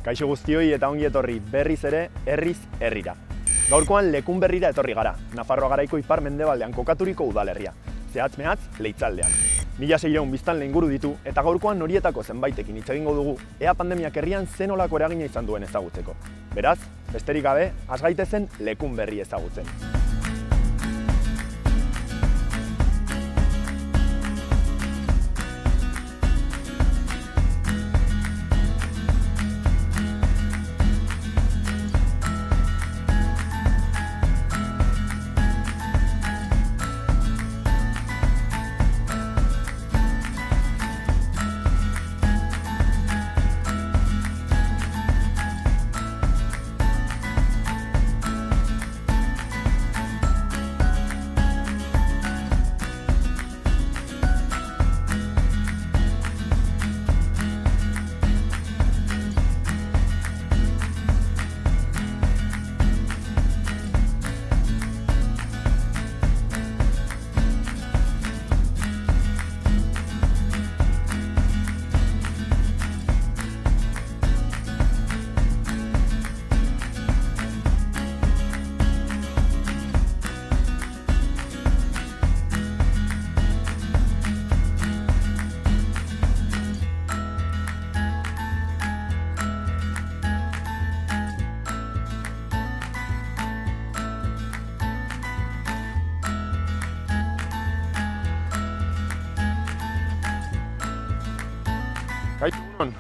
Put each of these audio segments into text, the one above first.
Kaixo guztioi eta ongi etorri berriz ere herriz herrira. Gaurkoan lekun berrira etorri gara, Nafarroa garaiko ipar-mendebaldean kokaturiko udalerria, zehatz-mehatz Leitzaldean. 1600 biztanle inguru ditu eta gaurkoan horietako zenbaitekin hitz egingo dugu ea pandemiak herrian zen nolako eragina izan duen ezagutzeko. Beraz, besterik gabe, has gaitezen lekun berri ezagutzen.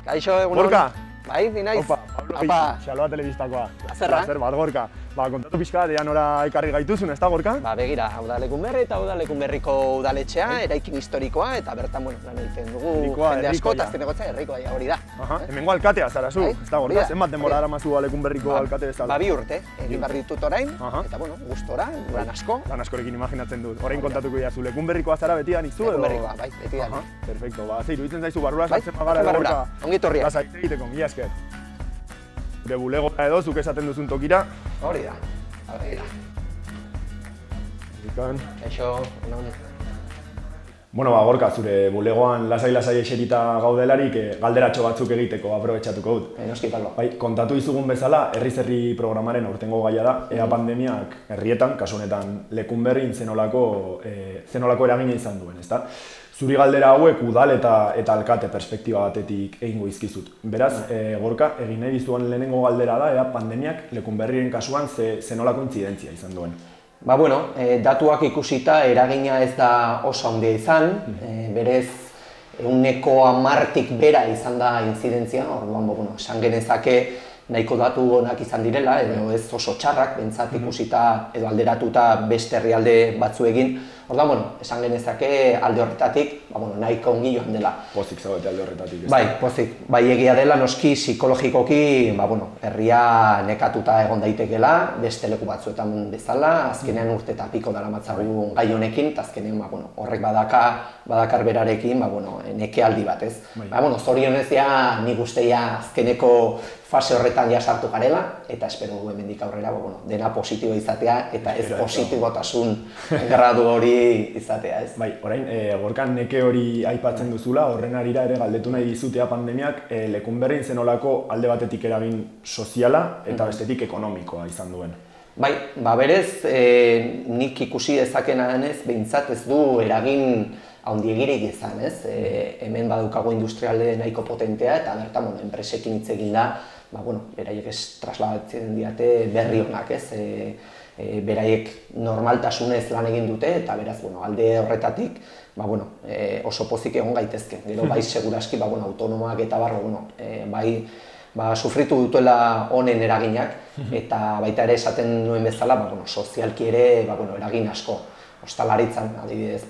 Kaixo, egunon. Gorka! Bai, ni naiz. Opa, Pablo Gaitu, Xaloa telebistakoa. Zerra? Zer bat, Gorka. Kontatu pixka bat, ea nora ekarri gaituzun, ez da, Gorka? Begira, hau da Lekun Berri eta hau da Lekun Berriko udaletxea, eraikin historikoa, eta bertan, lan egiten dugu jende asko, eta azken egotza herrikoa hori da. Hemengo alkatea zara zu, ez da, Gorka? Zenbat denbora daramazu Lekun Berriko alkate bezala? 2 urte, egin behar ditut orain, eta, gustora, lan asko. Lan askorekin imaginatzen dut. Orain kontatuko iazu, Lekun Berrikoa zara beti anizu edo? Lekun Berrikoa, bai, beti da. Perfecto, ze iruditzen zaizu barrura sartzen bagara edo, Gorka? Ongi etorria. Lasai egiteko, mila esker. Gure bulegora edo, zuk esaten duzun tokira. Hori da. Kaixo, non. Bueno, Gorka, zure bulegoan lasai-lasai eserita gaudelarik galderatxo batzuk egiteko aprobetxatuko dut. Noski, Pablo. Kontatu izugun bezala, herriz herri programaren aurtengo gaia da, ea pandemiak herrietan, kasu honetan Lekun Berrin zenolako eragina izan duen, ezta? Zuri galdera hauek udal eta alkate perspektiba batetik egingo izkizut. Beraz, Gorka, egin nahi dizuan lehenengo galdera da, ea pandemiak Lekun Berriren kasuan zenolako intzidentzia izan duen. Datuak ikusita eragina ez da oso handia izan, berez 10%tik bera izan da intzidentzia, orduan, esan genezake nahiko datu onak izan direla, edo ez oso txarrak, bentsat ikusita edo alderatuta beste herrialde batzuekin. Orduan, esan genezake alde horretatik, nahiko ongi joan dela. Pozik zaudete alde horretatik, ez? Bai, pozik. Bai, egia dela, noski psikologikoki, herria nekatuta egon daitekeela, beste leku batzuetan bezala, azkenean urte eta piko daramatzagu gai honekin, eta azkenean, horrek badakar berarekin, neke aldi bat, ez? Zorionez ja, nik usteia azkeneko fase horretan ja sartu garela, eta espero du hemendik aurrera, dena positibo izatea, eta ez positibotasun gradu hori izatea, ez? Bai, orain, Gorkan neke hori aipatzen duzula, horren arira ere galdetu nahi dizutea pandemiak Lekun Berrin zenolako alde batetik eragin soziala eta bestetik ekonomikoa izan duen. Bai, berez, nik ikusi dezakena denez, behintzat ez du eragin handiegirik izan, ez? Hemen badukago industrialde nahiko potentea, eta bertan, enpresekin hitz egin da, beraiek ez trasladatzen diate berri honak, ez? Beraiek normaltasunez lan egin dute, eta beraz, alde horretatik, oso pozik egon gaitezke. Gero, bai, seguraski, autonomoak eta bai, sufritu dutuela honen eraginak, eta baita ere esaten nuen bezala, sozialki ere eragin asko. Ostalaritzan, adibidez,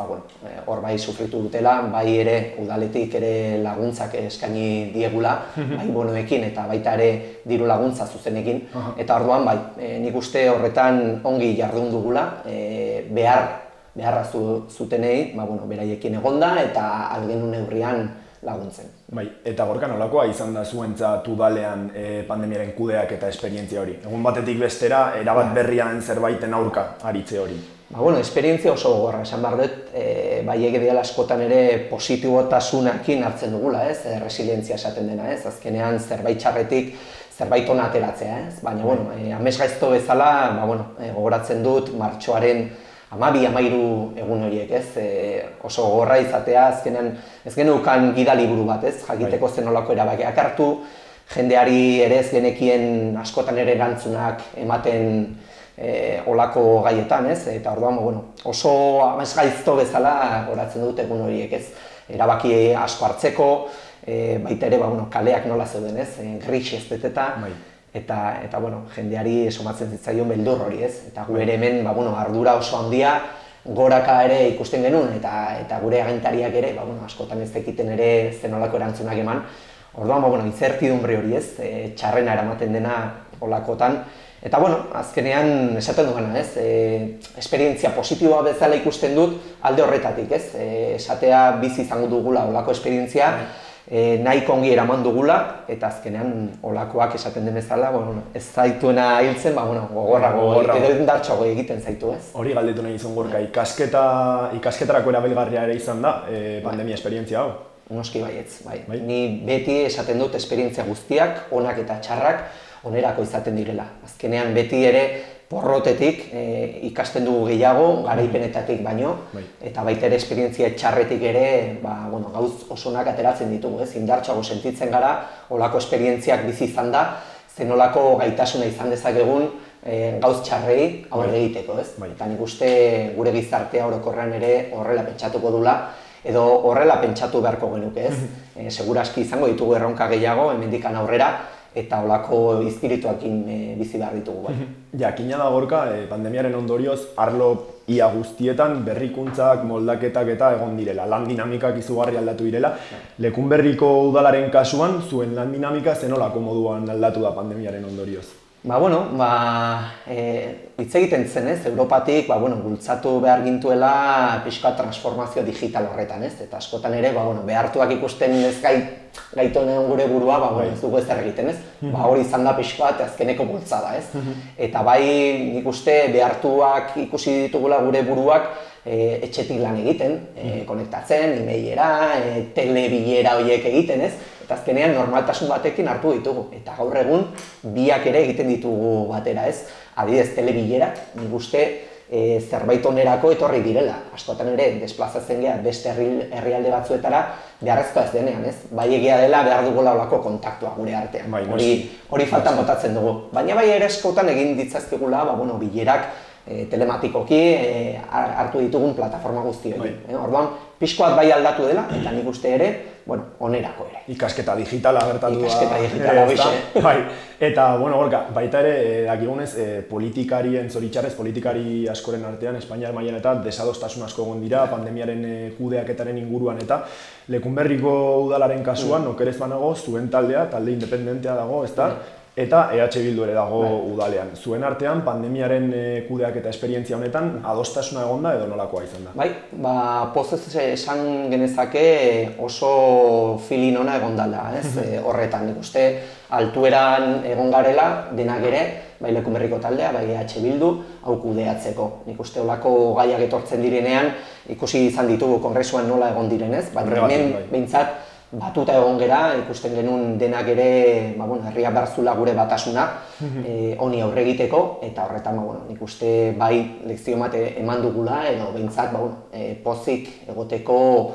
hor bai sufritu dutela, bai ere udaletik ere laguntzak eskaini diegula, bai bonoekin eta baita ere diru laguntza zuzenekin, eta orduan bai, nik uste horretan ongi jardun dugula, beharra zutenei, beraiekin egonda eta algenun neurrian laguntzen. Bai, eta Gorka nolakoa izan da zuentzat udalean pandemiaren kudeak eta esperientzia hori? Egun batetik bestera, erabat berrian zerbaiten aurka aritze hori? Esperientzia oso gogorra, esan behar dut, bai egideala askotan ere positibotasunakin hartzen dugula, resilientzia esaten dena, azkenean zerbait txarretik zerbait ona ateratzea, ez? Baina, bueno, amesgaizto bezala, gogoratzen dut martxoaren 12-13 egun horiek, ez? Oso gogorra izatea, azkenean ez genukan gidaliburu bat, ez? Jakiteko zenolako erabakiak hartu, jendeari ere ez genekien askotan ere erantzunak ematen olako gaietan, ez? Eta orduan, oso amesgaizto bezala gogoratzen dut egun horiek, ez? Erabaki asko hartzeko, baita ere, kaleak nola zeuden, ez? Gris ez beteta, eta jendeari somatzen zitzaion beldur hori, ez? Eta gu ere hemen, ardura oso handia, goraka ere ikusten genuen, eta gure agintariak ere, askotan ez dekiten ere zenolako erantzunak eman. Orduan, incertidumbre hori, ez? Txarrena eramaten dena olakotan. Eta, azkenean esaten dugana, ez? Esperientzia positiboa bezala ikusten dut alde horretatik, ez? Esatea bizi izango dugula olako esperientzia, nahi kongi eraman dugula, eta azkenean olakoak esaten den bezala, ez zaituena hiltzen, gogorrago edo indartxoago egiten zaitu, ez? Hori galdetu nahi izan Gorka, ikasketarako erabilgarria ere izan da pandemia esperientzia hau? Noski baietz, bai. Ni beti esaten dut esperientzia guztiak, onak eta txarrak, onerako izaten direla. Azkenean beti ere porrotetik ikasten dugu gehiago, garaipenetatik baino, eta baita ere esperientzia txarretik ere, gauz osonak ateratzen ditugu, ez? Indartxoago sentitzen gara, olako esperientziak bizi izan da, zenolako gaitasuna izan dezakegun gauz txarrei aurre egiteko, ez? Eta nik uste gure gizartea orokorrean ere horrela pentsatuko dula, edo horrela pentsatu beharko genuke, ez? Seguraski izango ditugu erronka gehiago, hemendikan aurrera, eta olako izpirituakin bizi behar ditugu. Jakina da Gorka, pandemiaren ondorioz, arlo ia guztietan berrikuntzak, moldaketak eta egon direla. Lan dinamikak izugarri aldatu direla. Lekunberriko udalaren kasuan, zuen lan dinamika zenolako moduan aldatu da pandemiaren ondorioz? Hitz egiten zen, ez? Europatik, bultzatu behar gintuela pixka transformazio digital horretan, ez? Eta askotan ere, behartuak ikusten ez gaitonean gure burua, ez dugu ez egiten, ez? Hori izan da pixka eta azkeneko bultzada, ez? Eta bai, nik uste behartuak ikusi ditugula gure buruak etxetik lan egiten, konektatzen, e-mailera, telebilera horiek egiten, ez? Eta azkenean normaltasun batekin hartu ditugu. Eta gaur egun biak ere egiten ditugu batera, ez? Adibidez, telebilerak, nik uste zerbait onerako etorri direla. Askotan ere, desplazatzen geha beste herrialde batzuetara beharrezkoa ez denean, ez? Bai egia dela behar dugula olako kontaktua gure artean. Hori faltan botatzen dugu. Baina bai ere askotan egin ditzazkegula, bilerak telematikoki hartu ditugun plataforma guzti hori. Orduan, pixkoat bai aldatu dela, eta nik uste ere, onerako ere. Ikasketa digitala gertatu da. Ikasketa digitala, bai. Eta, Gorka, baita ere, dakigunez, politikarien zoritxarrez, politikari askoren artean, Espainiar mailan eta desadostasun asko egon dira, pandemiaren kudeaketaren inguruan eta Lekunberriko udalaren kasuan, okerez banago, zuen taldea, talde independentea dago, ezta? Eta EH Bildu ere dago udalean. Zuen artean, pandemiaren kudeak eta esperientzia honetan, adostasuna egonda edo nolakoa izan da? Bai, pozez esan genezake oso filin ona egondala, ez? Horretan, nik uste, altueran egon garela, denak ere, bai Lekunberriko taldea, bai EH Bildu, hau kudeatzeko. Nik uste olako gaiak etortzen direnean, ikusi izan ditugu kongresuan nola egon direnez, baina hemen behintzat, batuta egon gera, ikusten genuen denak ere, herria berzula gure batasuna honi aurre egiteko, eta horretan, nik uste bai lekzio bat eman dugula, edo behintzat, pozik egoteko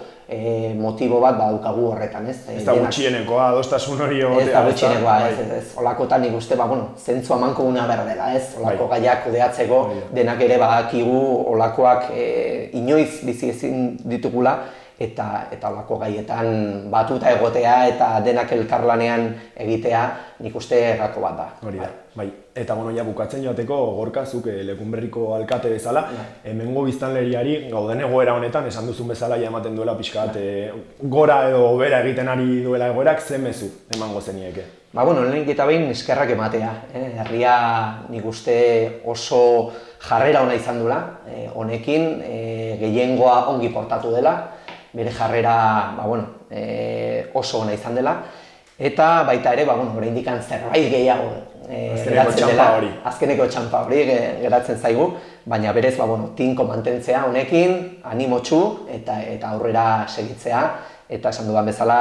motibo bat badaukagu horretan, ez? Ez da gutxienekoa, adostasun hori egotea. Ez da gutxienekoa, ez. Olakotan nik uste, zentzu amanko guna berdela, ez? Olako gaiak kudeatzeko, denak ere badakigu olakoak inoiz bizi ezin ditugula, eta olako gaietan batuta egotea eta denak elkarlanean egitea nik uste gako bat da. Hori da, bai. Eta bukatzen joateko, Gorka, zuk Lekunberriko alkate bezala, hemengo biztanleriari gauden egoera honetan, esan duzun bezala ematen duela pixka bat gora edo bera egiten ari duela egoerak, zen mezu emango zenieke? Lehenik eta behin eskerrak ematea. Herria nik uste oso jarrera ona izan duela, honekin gehiengoa ongi portatu dela, bere jarrera oso ona izan dela, eta baita ere, oraindik zerbait gehiago geratzen dela, azkeneko txanpa hori geratzen zaigu, baina berez tinko mantentzea honekin, animotxu eta aurrera segitzea, eta esan dudan bezala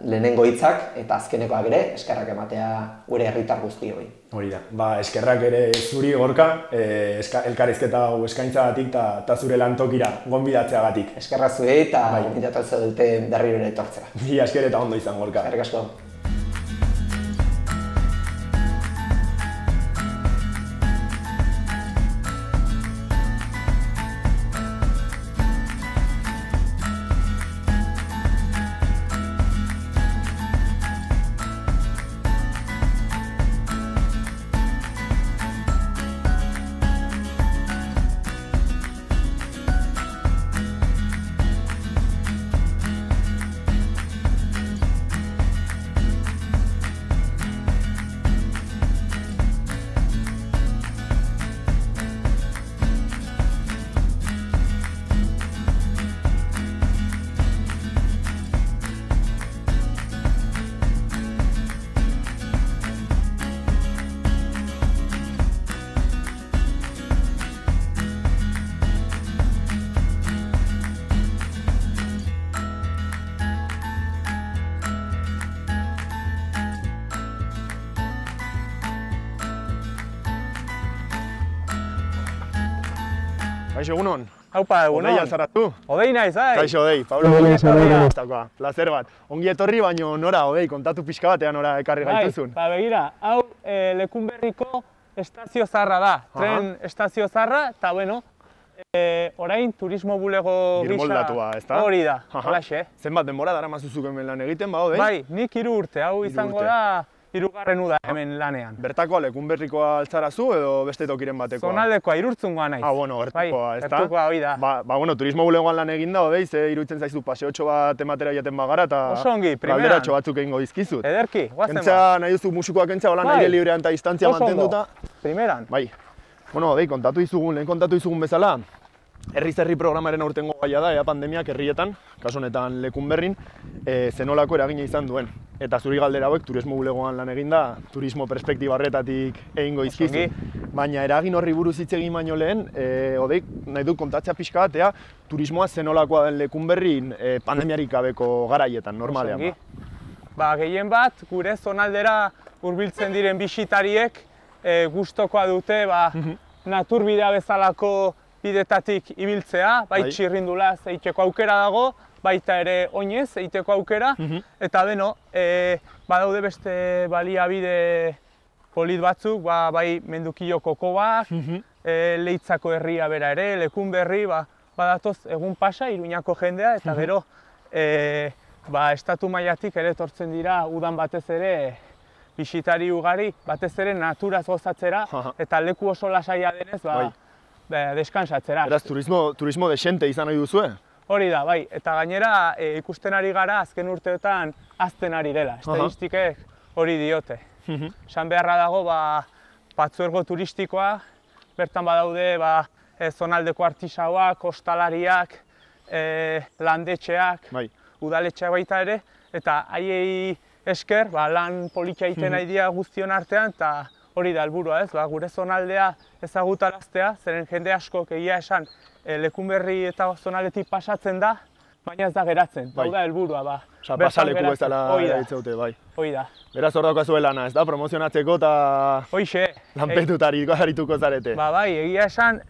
lehenengo hitzak eta azkenekoak ere eskerrak ematea gure herritar guztioi. Hori da, eskerrak ere zuri Gorka, elkarrizketa hau eskaintzagatik eta zure lantokira gonbidatzeagatik. Eskerrak zuei eta gonbidatzea dute berriro ere etortzera. Mila esker eta ondo izan Gorka. Eskerrik asko. Kaixo, egunon? Haupa, egunon. Odei alzaratu? Odei naiz, ai? Kaixo, Odei. Pablo Odei. Plazer bat. Ongi etorri, baino nora, Odei, kontatu pixka batean nora ekarri gaituzun. Ba, begira, hau Lekunberriko estazio zaharra da. Tren estazio zaharra, eta bueno, orain turismo bulego gisa. Girmoldatua, ezta? Hori da, holaxe. Zenbat denbora daramazuzuk hemen lan egiten, ba, Odei? Bai, nik 3 urte, hau izango da 3. uda hemen lanean. Bertakoa Lekunberrikoa altzarazu edo beste tokiren batekoa? Zonaldekoa, Irurtzungoa naiz. Bueno, gertukoa, ezta? Gertukoa, hori da. Bueno, turismo bulegoan lan eginda, Odei, ze iruditzen zaizu paseotxo bat ematera jaten bagara, eta oso ongi, primeran. galderatxo batzuk egingo dizkizut. Ederki, guazen Kentza, nahi duzu musikoa kentza, holan aire librean eta distantzia mantenduta. Primeran. Bai. Bueno, Odei, lehen kontatu izugun bezala, herriz-herri programaren aurtengo gaia da, pandemiak herrietan, kasu honetan Lekunberrin, zenolako eragina izan duen. Eta zuri galdera hauek turismo bulegoan lan eginda, turismo perspektiba horretatik egingo izkizu. Baina eragin horri buruz hitz egin baino lehen, Odei, nahi dut kontatzea pixka bat, turismoa zenolakoa den Lekunberrin pandemiarik gabeko garaietan, normalean. Ba, gehien bat, gure zonaldera hurbiltzen diren bisitariek gustokoa dute naturbidea bezalako bidetatik ibiltzea, bai txirrindulaz egiteko aukera dago, baita ere oinez egiteko aukera, eta beno, badaude beste baliabide polit batzuk, bai Mendukillo kokoak, Leitzako herria bera ere, Lekunberri, badatoz egun pasa, Iruñako jendea, eta gero, estatu mailatik ere etortzen dira udan batez ere bisitari ugari, batez ere naturaz gozatzera, eta leku oso lasaia denez, deskansatzera. Beraz, turismo desente izan nahi duzue? Hori da, bai. Eta gainera ikusten ari gara azken urteotan hazten ari dela. Estadistikek hori diote. Esan beharra dago, patzuergo turistikoa, bertan badaude zonaldeko artisauak, ostalariak, landetxeak, udaletxeak baita ere, eta haiei esker lan politia egiten nahi dira guztion artean, eta hori da helburua, ez? Gure zonaldea ezagutaraztea, zeren jende asko egia esan Lekunberri eta zonaldetik pasatzen da, baina ez da geratzen. Hau da helburua, Osa, pasaleku bezala eraitzeute, bai. Hoi da. Beraz hor daukazue lana, ez da? Promozionatzeko eta lanpetutari harituko zarete. Bai, egia esan,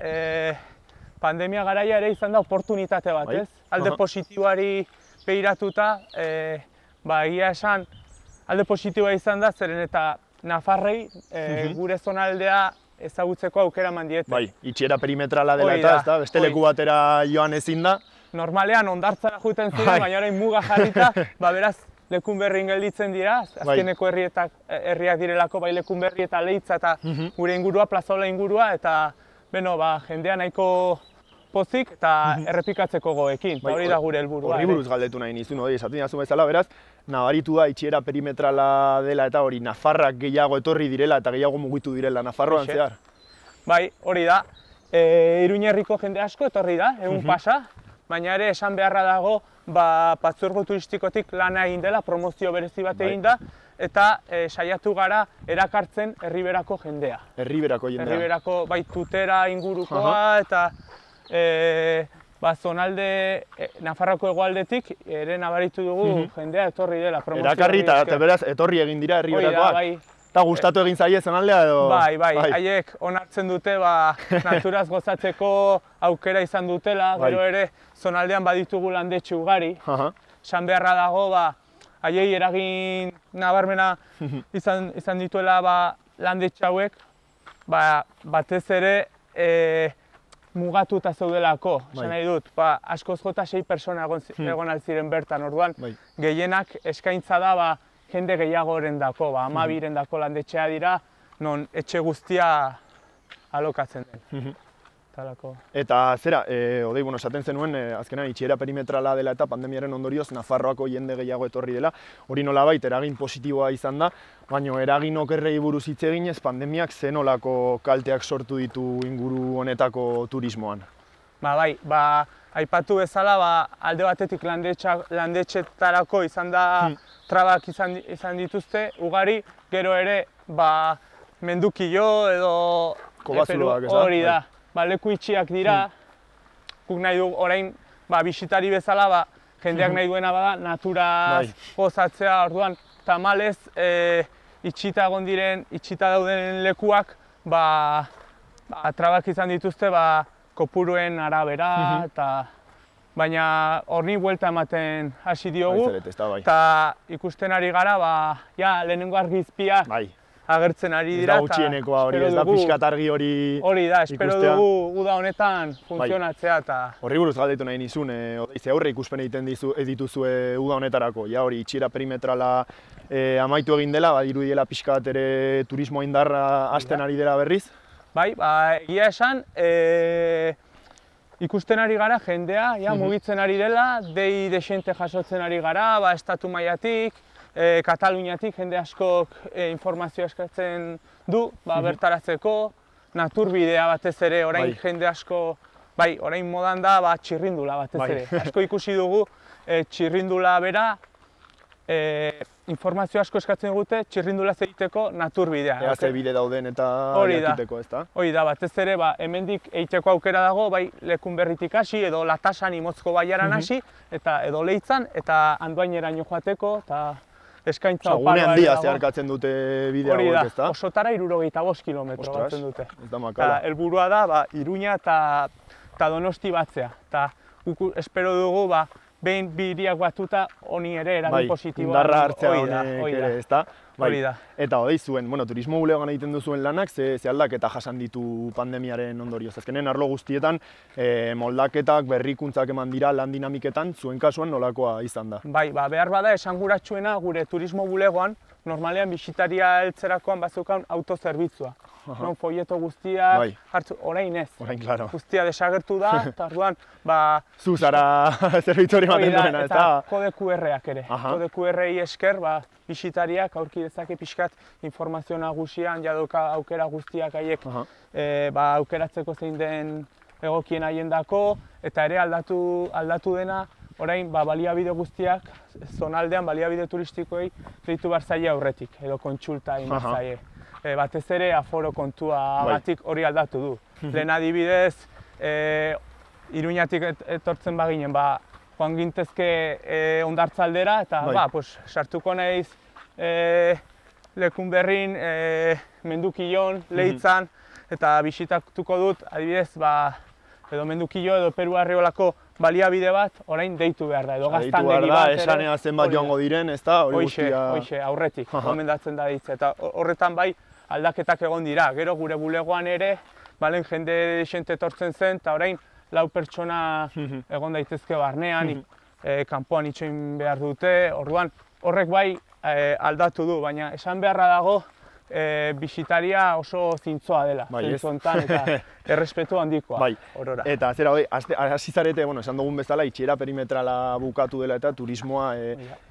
pandemia garaia ere izan da oportunitate bat, ez? Alde positiboari behiratuta, egia esan, alde positiboa izan da, zeren eta Nafarrei gure zonaldea ezagutzeko aukera eman diete. Bai, itxiera perimetrala dela eta, ez da? Beste leku batera joan ezin da. Normalean ondartzara joeten ziren, baina orain muga jarrita, beraz Lekunberrin gelditzen dira, azkeneko herriak direlako, bai Lekunberri eta Leitza eta gure ingurua, plazola ingurua, eta jendea nahiko pozik eta errepikatzeko goekin, hori da gure helburua. Horri buruz galdetu nahi nizun, esaten jazu bezala, beraz, nabaritu da itxiera perimetrala dela eta hori Nafarrak gehiago etorri direla eta gehiago mugitu direla Nafarroan zehar. Bai, hori da. Iruñerriko jende asko etorri da, egun pasa, baina ere esan beharra dago patzuergo turistikotik lana egin dela, promozio berezi bat egin da, eta saiatu gara erakartzen herriberako jendea. Herriberako jendea. Herriberako, bai Tutera ingurukoa, eta zonalde Nafarroako hegoaldetik ere nabaritu dugu jendea etorri dela promozioa. Erakarri eta beraz etorri egin dira herri horakoak. Eta gustatu egin zaie zonaldea edo? Bai, haiek onartzen dute naturaz gozatzeko aukera izan dutela, gero ere zonaldean baditugu landetxe ugari. Esan beharra dago, haiei eragin nabarmena izan dituela landetxe hauek, batez ere mugatuta zeudelako, esan nahi dut, askoz jota 6 persona egon altziren bertan, orduan gehienak eskaintza da jende gehiagoren dako, 12 dako landetxea dira, non etxe guztia alokatzen den. Eta zera, Odei, esaten zenuen, azkenan itxiera perimetrala dela eta pandemiaren ondorioz Nafarroako jende gehiago etorri dela, hori nolabait eragin positiboa izan da, baina eragin okerrei buruz hitz eginez, pandemiak zenolako kalteak sortu ditu inguru honetako turismoan? Aipatu bezala, alde batetik landetxetarako izan da trabak izan dituzte, ugari, gero ere, mendukilo edo hori da. Leku itxiak dira, guk nahi dugu orain bisitari bezala, jendeak nahi duena bada naturaz gozatzea, orduan tamalez itxita dauden lekuak trabak izan dituzte kopuruen arabera, baina horni buelta ematen hasi diogu, eta ikusten ari gara, lehenengo argizpia agertzen ari dira. Ez da gutxienekoa hori, ez da pixkat argi hori ikustea. Hori da, espero dugu uda honetan funtzionatzea eta... Horri buruz galdetu nahi nizun, Odei, aurre ikuspen egiten dituzue uda honetarako, hori itxiera perimetrala amaitu egin dela, dirudiela pixkat ere turismo indarra hasten ari dela berriz? Egia esan, ikusten ari gara jendea, mugitzen ari dela, dei desente jasotzen ari gara, estatu mailatik, Kataluniatik jende askok informazioa eskatzen du, bertaratzeko, naturbidea batez ere, orain jende asko, orain modan da txirrindula batez ere. Asko ikusi dugu txirrindula bera, informazio asko eskatzen dute txirrindulaz egiteko naturbidea. Ea ze bide dauden eta jakiteko, ezta? Hori da, batez ere, hemendik egiteko aukera dago, lekun berritik hasi, edo Latasan Imotzko baiaran hasi, edo Leitzan, eta Andoaineraino joateko, eta eskaintza oparoa dago. Gune handia zeharkatzen dute bidea hauek, ezta? Osotara 75 kilometro batzen dute. Ez da makala. Helburua da, Iruña eta Donosti batzea. Eta espero dugu, behin bi hiriak batuta, honi ere eragin positiboa. Indarra hartzea honek ere, ezta? Hori da. Eta Odei, zuen, turismo bulegoan egiten duzuen lanak, ze aldaketa jasan ditu pandemiaren ondorioz. Azkenen arlo guztietan, moldaketak, berrikuntzak eman dira lan dinamiketan, zuen kasuan nolakoa izan da? Behar bada esanguratsuena gure turismo bulegoan, normalean bisitaria heltzerakoan bazeukan autozerbitzua. Non folieto guztiak hartzu, orain ez. Orain, klaro. Guztia desagertu da, eta orduan, zu zara zerbitzu hori ematen duena, ez da? Eta kode QR-ak ere. Kode QR-ei esker, bisitariak aurki dezake pixkat informazio nagusian, jadoka aukera guztiak haiek aukeratzeko zein den egokien haiendako, eta ere aldatu dena, orain baliabide guztiak, zonaldean baliabide turistikoei deitu behar zaie aurretik, edo kontsulta egin behar zaie. Batez ere aforo kontua batik hori aldatu du. Lehen adibidez, Iruñatik etortzen baginen, joan gintezke Hondartzaldera, eta sartuko naiz Lekunberrin, Mendukillon, Leitzan, eta bisitatuko dut, adibidez, edo Mendukillo edo Peru Arriolako baliabide bat, orain deitu behar da, edo gaztandegi bat. Esanea zenbat joango diren, ez da? Hoxe, aurretik, gomendatzen da ditze. Eta horretan aldaketak egon dira. Gero gure bulegoan ere, balen jende desente etortzen zen, eta orain 4 pertsona egon daitezke barnean, kanpoan itxoin behar dute, orduan horrek aldatu du, baina esan beharra dago bisitaria oso zintzoa dela, zintzontan eta errespetu handikoa. Eta zera, hasi zarete, esan dugun bezala, itxiera perimetrala bukatu dela eta turismoa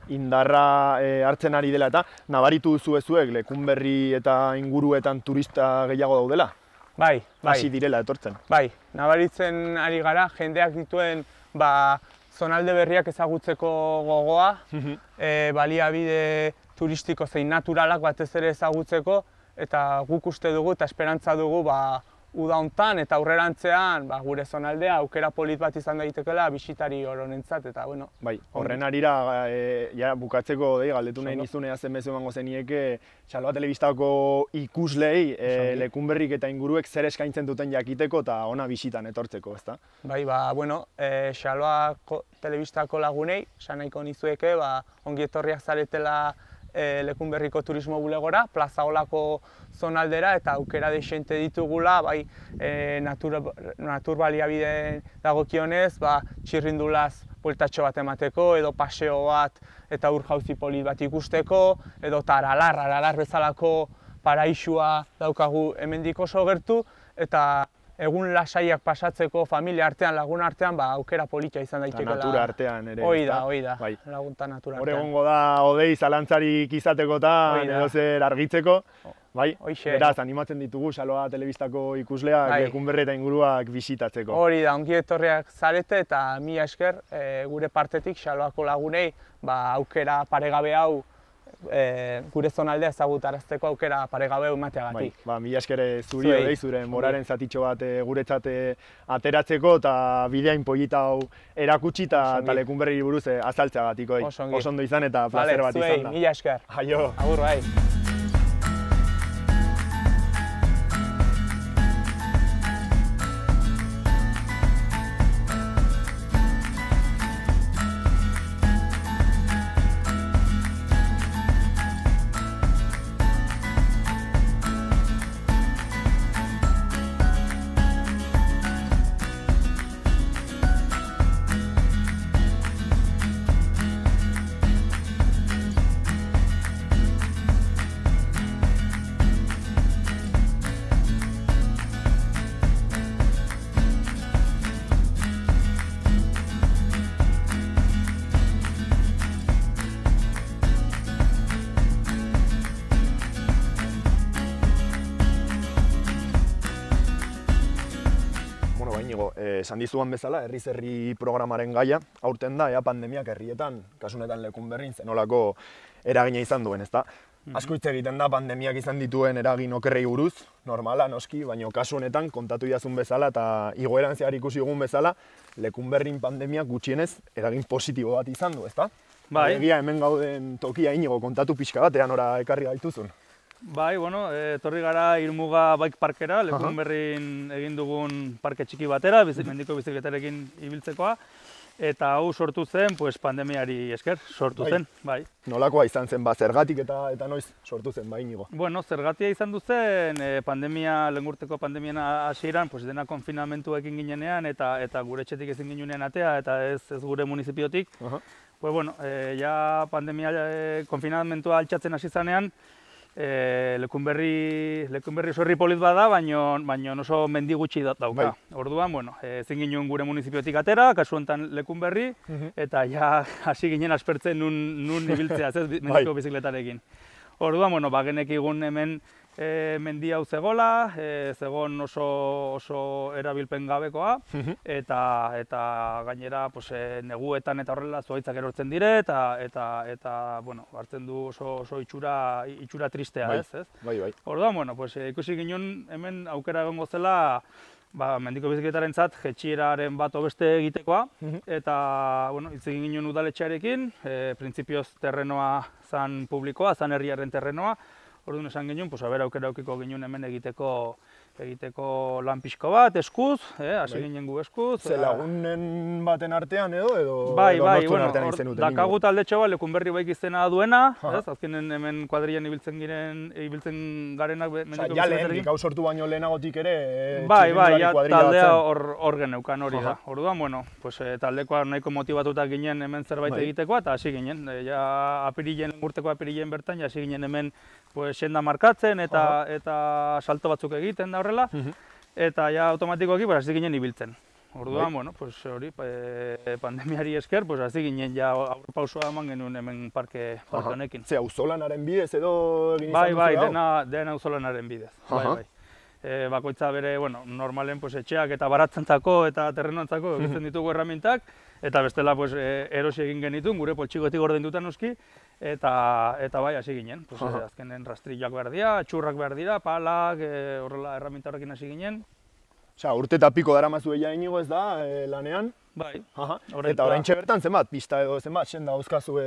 indarra hartzen ari dela eta nabaritu duzu ezuek Lekunberri eta inguruetan turista gehiago daudela? Hasi direla etortzen. Nabaritzen ari gara, jendeak dituen zonalde berriak ezagutzeko gogoa, baliabide turistiko zein naturalak batez ere ezagutzeko, eta guk uste dugu eta esperantza dugu uda hontan eta aurrerantzean gure zonaldea aukera polit bat izan daitekeela bisitari oronentzat eta bueno. Bai, horren arira ja bukatzeko galdetu nahi nizunea zen bezu emango zenieke Xaloa Telebistako ikuslei Lekunberrik eta inguruek zer eskaintzen duten jakiteko eta ona bisitan etortzeko, ezta? Bai, bueno, Xaloa Telebistako lagunei, esan nahiko nizueke, ongi etorriak zaretela Lekunberriko turismo bulegora, Plaza Olako zonaldera eta aukera dexente ditugula, bai natur baliabideen dagokionez, txirrindulaz bueltatxo bat emateko, edo paseo bat eta ur jauzi polit bat ikusteko, edo Aralar bezalako paraisua daukagu hemendik oso gertu, eta egun lasaiak pasatzeko familia artean, lagun artean, aukera polita izan daitekeela. Natura artean ere. Hoi da, lagunta natura artean. Hor egongo da odei zalantzarik izateko eta edozer argitzeko. Beraz, animatzen ditugu Xaloa Telebistako ikusleak Lekunberri eta inguruak bisitatzeko. Hori da, ongi etorriak zarete eta mila esker gure partetik Xaloako lagunei aukera paregabe hau gure zonaldea ezagutarazteko aukera paregabe emateagatik. Mila esker zuri zure moraren zatitxo bat guretzat ateratzeko eta bideain polita hau erakutsi eta Lekunberri buruz azaltzeagatik. Oso ondo izan eta placer bat izan da. Mila esker. Aio. Agur bai. Esan dizuan bezala, Herriz Herri programaren gaia, aurten da, pandemiak herrietan, kasunetan Lekunberrin, zenolako eragina izan duen, ezta? Asko hitz egiten da pandemiak izan dituen eragin okerrei buruz, normala, noski, baina kasu honetan kontatu idazun bezala eta igoeran zehar ikusi dugun bezala, Lekunberrin pandemiak gutxienez eragin positibo bat izan du, ezta? Bai. Egia hemen gauden tokia Inigo kontatu pixka bat, nora ekarri gaituzun. Bai, etorri gara Irmuga Bike Parkera, Lekunberrin egin dugun parke txiki batera, mendiko bizikletarekin ibiltzekoa, eta hau sortu zen, pandemiari esker, sortu zen, bai. Nolakoa izan zen, zergatik eta noiz sortu zen, Inigo? Zergatia izan du zen, lehengurteko pandemian hasieran, dena konfinamentuekin ginenean, eta gure etxetik ezin ginenean atea, eta ez gure municipiotik. Ja pandemia konfinamentua altxatzen hasi zanean, Lekunberri oso herri polit bada, baina oso mendi gutxi dauka. Orduan, ezin ginen gure municipiotik atera, kasu honetan Lekunberri, eta ja hasi ginen aspertzen nun ibiltzea, mendiko bizikletarekin. Orduan, genekigun hemen mendi hau zegola, zegon oso erabilpen gabekoa, eta gainera neguetan eta horrela zuhaitzak erortzen dire, eta hartzen du oso itxura tristea, ez? Orduan, ikusi ginen hemen aukera egongo zela, mendiko bizikletarentzat jetxieraren bat beste egitekoa, eta hitz egin ginen udaletxearekin, printzipioz terrenoa zan publikoa, zan herriaren terrenoa. Orduan esan ginen, aukera aukiko ginen hemen egiteko lan pixko bat, eskuz, hasi ginen gu eskuz. Ze lagunen baten artean edo bai, nortzuen artean izten duten? Dakagu taldetxo bat, Lekunberri Bike izena duena, azkenen hemen kuadrilan ibiltzen garenak mendiko bizikletarekin. Ja lehenik, hau sortu baino lehenagotik ere, bai, taldea hor geneukan hori da. Orduan, taldekoa nahiko motibatuta ginen hemen zerbait egitekoa, eta hasi ginen, urteko apirilen bertan, hasi ginen hemen senda markatzen eta salto batzuk egiten da horrela, eta ja automatikoki hasi ginen ibiltzen. Orduan, hori, pandemiari esker, hasi ginen ja aurrepausoa eman genuen hemen parke honekin. Ze, auzolanaren bidez edo egin izan duzu hau? Bai, dena auzolanaren bidez. Bakoitza bere, normalen etxeak eta baratzentzako eta terrenoantzako egiten ditugu erramintak, eta bestela erosi egin genituen, gure poltsikotik ordainduta noski, eta bai, hasi ginen. Azkenen rastrillak behar dira, txurrak behar dira, palak, horrela erraminta horrekin hasi ginen. Osea, urte eta piko daramazu ja Inigo ez da, lanean. Bai. Eta oraintxe bertan zenbat pista edo zenbat senda dauzkazu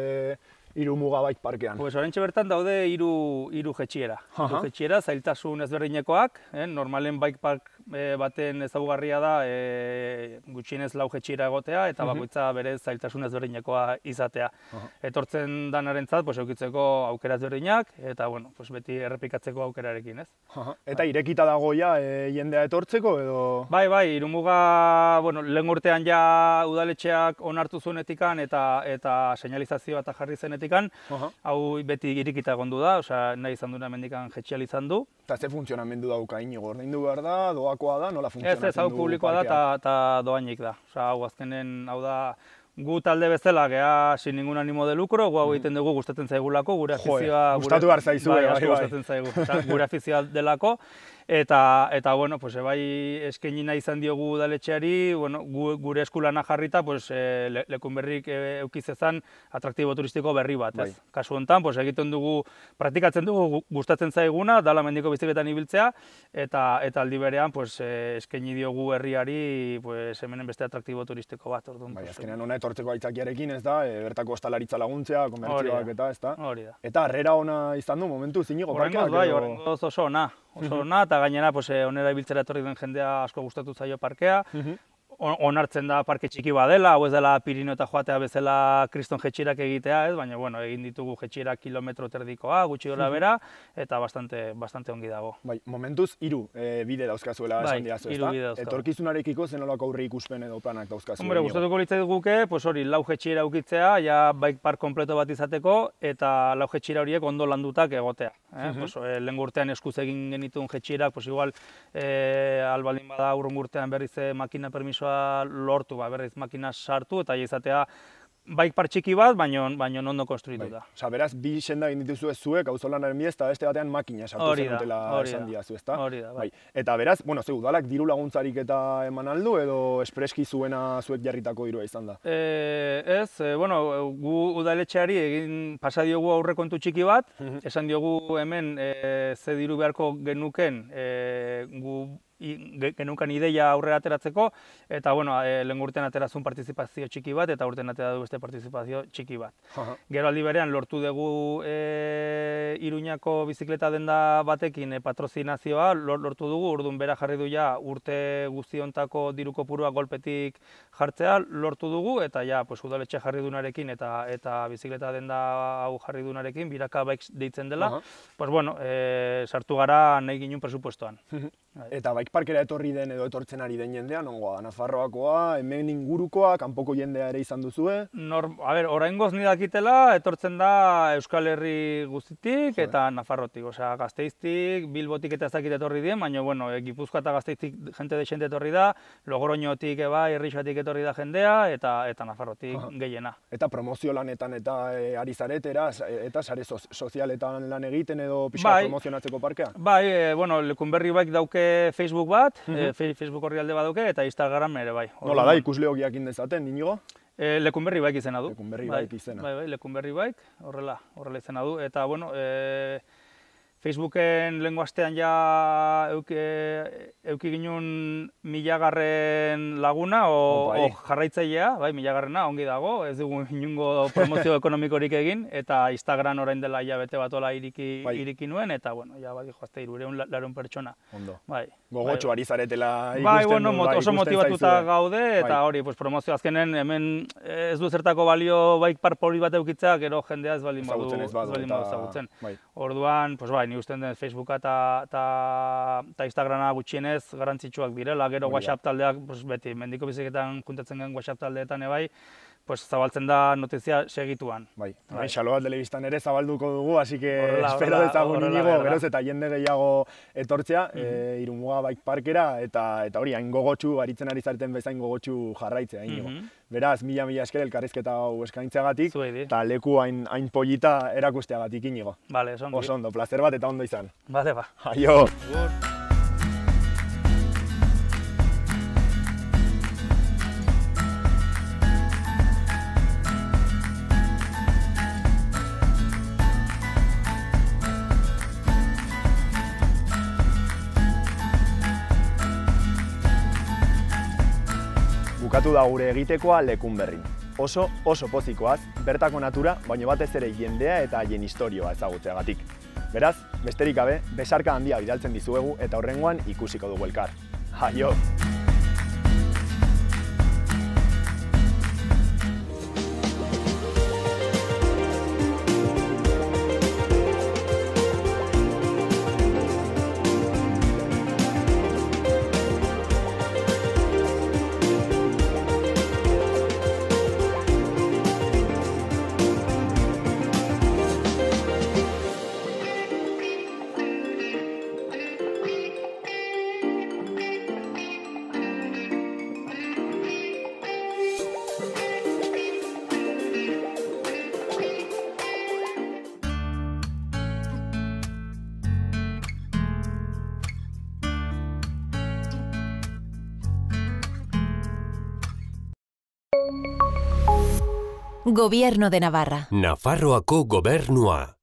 hiru muga bike parkean? Pues oraintxe bertan daude hiru jetxiera. Hiru jetxiera, zailtasun ezberdinekoak, normalen bike park baten ezaugarria da gutxienez 4 jetxiera egotea eta bakoitza bere zailtasun ezberdinekoa izatea. Etortzen danarentzat pues edukitzeko aukera ezberdinak eta bueno, pues beti errepikatzeko aukerarekin, ez? Eta irekita dago ja jendea etortzeko edo? Bai, hirumuga, bueno, lehen urtean ja udaletxeak onartu zuenetikan eta señalizazioa eta jarri zenetikan, hau beti irikita egondu da, osea, nahi izan duna mendikan jetxial izan du. Eta ze funtzionamendu dauka Inigo, ordaindu behar da, doakoa da, nola funtzionatzen du? Ez, hau publikoa da eta doainik da. Osea, hau azkenen, hau da, gu talde bezala, gea sin ningún ánimo de lucro, gu hau egiten dugu gustatzen zaigulako, gure afizioa... Gustatu behar zaizu, bai. Gustatzen zaigu, gure afizioa delako. Eta bueno, pues bai eskaini nahi izan diogu udaletxeari, bueno, gure eskulana jarrita, pues Lekunberrik eukizezan atraktibo turistiko berri bat, ez? Kasu honetan, pues egiten dugu, praktikatzen dugu gustatzen zaiguna, dala mendiko bizikletan ibiltzea eta aldi berean, pues eskaini diogu herriari, pues hemenen beste atraktibo turistiko bat, orduan. Bai, azkenean hona etortzeko aitzakiarekin, ez da, bertako ostalaritza laguntzea, komertzioak eta, ez da? Hori da. Eta harrera ona izan du momentu Inigo parkeak? Bai, horrengoz oso ona. Eta gainera onera ibiltzera etorri den jendea asko gustatu zaio parkea. Onartzen da parke txiki badela, hau ez dela Pirineo eta joatea bezala kriston jetxierak egitea, ez? Baina bueno, egin ditugu jetxierak kilometro terdikoa, gutxi gora bera, eta bastante ongi dago. Bai, momentuz 3 bide dauzkazuela esan diazu, ezta? Etorkizunarekiko zen nolako aurre ikuspen edo planak dauzkazu? Hombre, gustatuko litzaiguke, pues hori, 4 jetxiera ukitzea, ja bike park kompleto bat izateko, eta 4 jetxiera horiek ondo landutak egotea. Lehen urtean eskuz egin genituen jetxierak, pues igual, albaldin bada urrun urtean berriz makina permisoa lortu, berriz makina sartu eta izatea bike park txiki bat, baina ondo konstruitu da. Osa, beraz, bi senda egin dituzu zuek, auzolanaren bidez, eta beste batean makina sartu zenutela esan diazu, ezta? Hori da, bai. Eta beraz, bueno, ze udalak diru laguntzarik eta eman aldu, edo espreski zuena zuek jarritako dirua izan da? Ez, bueno, gu udaletxeari egin pasa diogu aurrekontu txiki bat, esan diogu hemen ze diru beharko genuken gu genukan ideia aurrera ateratzeko, eta bueno, lehen urtean aterazun partizipazio txiki bat, eta urtean atera du beste partizipazio txiki bat. Gero aldi berean lortu dugu Iruñako bizikleta denda batekin patrozinazioa, lortu dugu, orduan bera jarri du ja urte guztiontako diru kopurua golpetik jartzea, lortu dugu, eta ja, pues, udaletxe jarri dunarekin eta bizikleta denda hau jarri dunarekin, Biraka Bikes deitzen dela, pues bueno, sartu gara nahi ginen presupuestoan. Eta bike parkera etorri den edo etortzen ari den jendea, nongoa da? Nafarroakoa, hemen ingurukoa, kanpoko jendea ere izan duzue? Oraingoz ni dakitela, etortzen da Euskal Herri guztitik eta Nafarrotik, osea, Gasteiztik, Bilbotik eta ez dakit etorri dien, baina, bueno, Gipuzkoa eta Gasteiztik jente dexente etorri da, Logroñotik eba, Irrixatik etorri da jendea, eta Nafarrotik gehiena. Eta promozio lanetan eta ari zaretera, eta sare sozialetan lan egiten edo pixka promozionatzeko parkea? Bai, bueno, Lekunberri Bike dauke Facebook bat, Facebook orrialde badauke, eta Instagram ere bai. Nola da, ikusleok jakin dezaten, Inigo? Lekunberri Bike izena du. Lekunberri Bike izena. Bai, Lekunberri Bike, horrela izena du. Eta, bueno, Facebooken lehengo astean ja euki ginen 1000 laguna o jarraitzailea, bai, 1000 ongi dago, ez dugu inungo promozio ekonomikorik egin, eta Instagram orain dela hilabete bat ola iriki nuen, eta, bueno, ja bai joazte 300 pertsona. Ondo. Bai. Gogotxo ari zaretela ikusten. Bai, bueno, oso motibatuta gaude, eta hori, promozio azkenen hemen ez du zertako balio bike park hori bat eukitzea, gero jendea ez baldin badu ezagutzen. Orduan, bai, ni usten den Facebooka eta Instagrama gutxienez garrantzitsuak direla, gero WhatsApp taldeak, beti, mendiko biziketan juntatzen gen WhatsApp taldeetan ebai, zabaltzen da notizia segituan. Bai, Xaloa telebistan ere zabalduko dugu, así que espero dezagun Inigo, geroz eta jende gehiago etortzea, Irunmuga Bike Parkera, eta hori, hain gogotxu, aritzen ari zareten bezain gogotxu jarraitzea, Inigo. Beraz, mila esker elkarrizketa hau eskaintzeagatik, eta leku hain polita erakusteagatik, Inigo. Vale, oso ondo, placer bat eta ondo izan. Vale, ba. Aio! Kokatu da gure egitekoa Lekunberrin. Oso pozikoaz, bertako natura, baino batez ere jendea eta haien istorioa ezagutzeagatik. Beraz, besterik gabe, besarka handia bidaltzen dizuegu eta hurrengoan ikusiko dugu elkar. Aio! Gobierno de Navarra. Nafarroako gobernua.